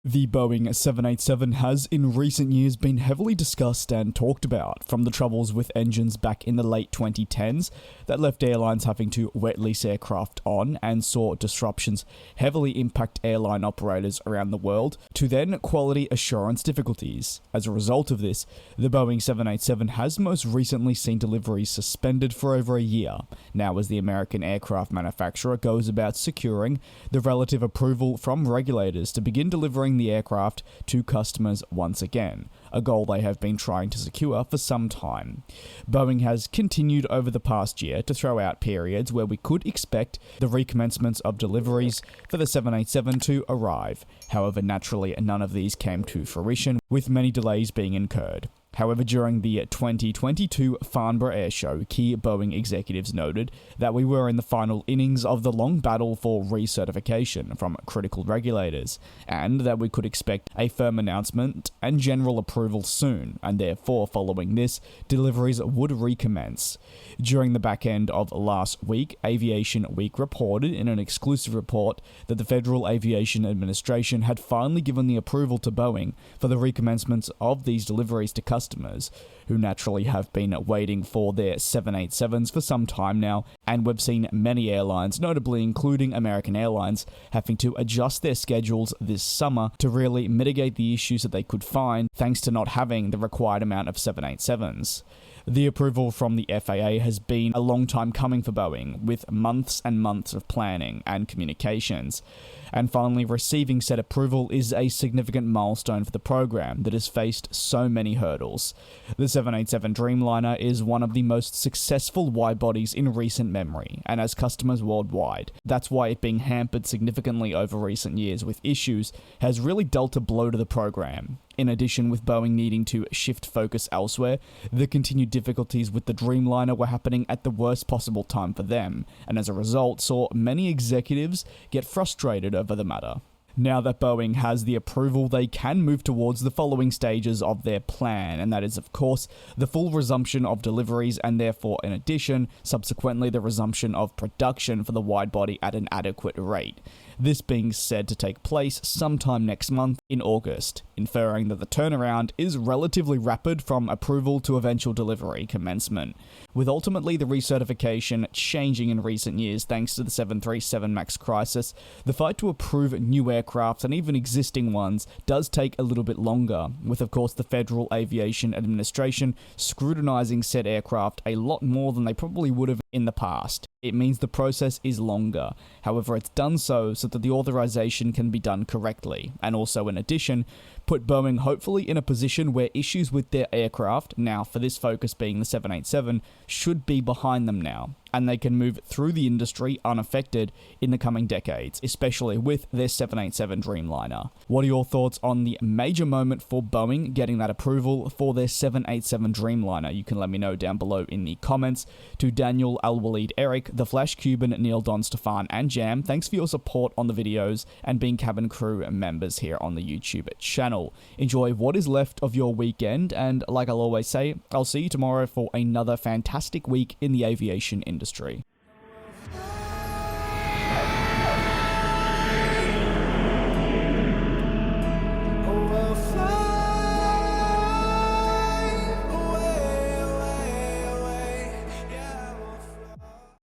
The Boeing 787 has in recent years been heavily discussed and talked about, from the troubles with engines back in the late 2010s that left airlines having to wet lease aircraft on and saw disruptions heavily impact airline operators around the world, to then quality assurance difficulties. As a result of this, the Boeing 787 has most recently seen deliveries suspended for over a year, now as the American aircraft manufacturer goes about securing the relative approval from regulators to begin delivering the aircraft to customers once again, a goal they have been trying to secure for some time. Boeing has continued over the past year to throw out periods where we could expect the recommencements of deliveries for the 787 to arrive. However, naturally, none of these came to fruition, with many delays being incurred. However, during the 2022 Farnborough Air Show, key Boeing executives noted that we were in the final innings of the long battle for recertification from critical regulators, and that we could expect a firm announcement and general approval soon, and therefore, following this, deliveries would recommence. During the back end of last week, Aviation Week reported in an exclusive report that the Federal Aviation Administration had finally given the approval to Boeing for the recommencement of these deliveries to customers, who naturally have been waiting for their 787s for some time now, and we've seen many airlines, notably including American Airlines, having to adjust their schedules this summer to really mitigate the issues that they could find thanks to not having the required amount of 787s. The approval from the FAA has been a long time coming for Boeing, with months and months of planning and communications. And finally, receiving said approval is a significant milestone for the program that has faced so many hurdles. The 787 Dreamliner is one of the most successful wide-bodies in recent memory, and has customers worldwide. That's why it being hampered significantly over recent years with issues has really dealt a blow to the program. In addition, with Boeing needing to shift focus elsewhere, the continued difficulties with the Dreamliner were happening at the worst possible time for them, and as a result saw many executives get frustrated over the matter. Now that Boeing has the approval, they can move towards the following stages of their plan, and that is, of course, the full resumption of deliveries and therefore, in addition, subsequently the resumption of production for the widebody at an adequate rate. This being said to take place sometime next month in August, inferring that the turnaround is relatively rapid from approval to eventual delivery commencement, with ultimately the recertification changing in recent years thanks to the 737 MAX crisis. The fight to approve new aircraft and even existing ones does take a little bit longer, with of course the Federal Aviation Administration scrutinizing said aircraft a lot more than they probably would have in the past. It means the process is longer. However, it's done so that the authorization can be done correctly, and also in addition, put Boeing hopefully in a position where issues with their aircraft, now for this focus being the 787, should be behind them now, and they can move through the industry unaffected in the coming decades, especially with their 787 Dreamliner. What are your thoughts on the major moment for Boeing getting that approval for their 787 Dreamliner? You can let me know down below in the comments. To Daniel, Al-Walid, Eric, the FlashCubing, Neil, Don, Stefan, and Jam, thanks for your support on the videos and being cabin crew members here on the YouTube channel. Enjoy what is left of your weekend, and like I'll always say, I'll see you tomorrow for another fantastic week in the aviation industry.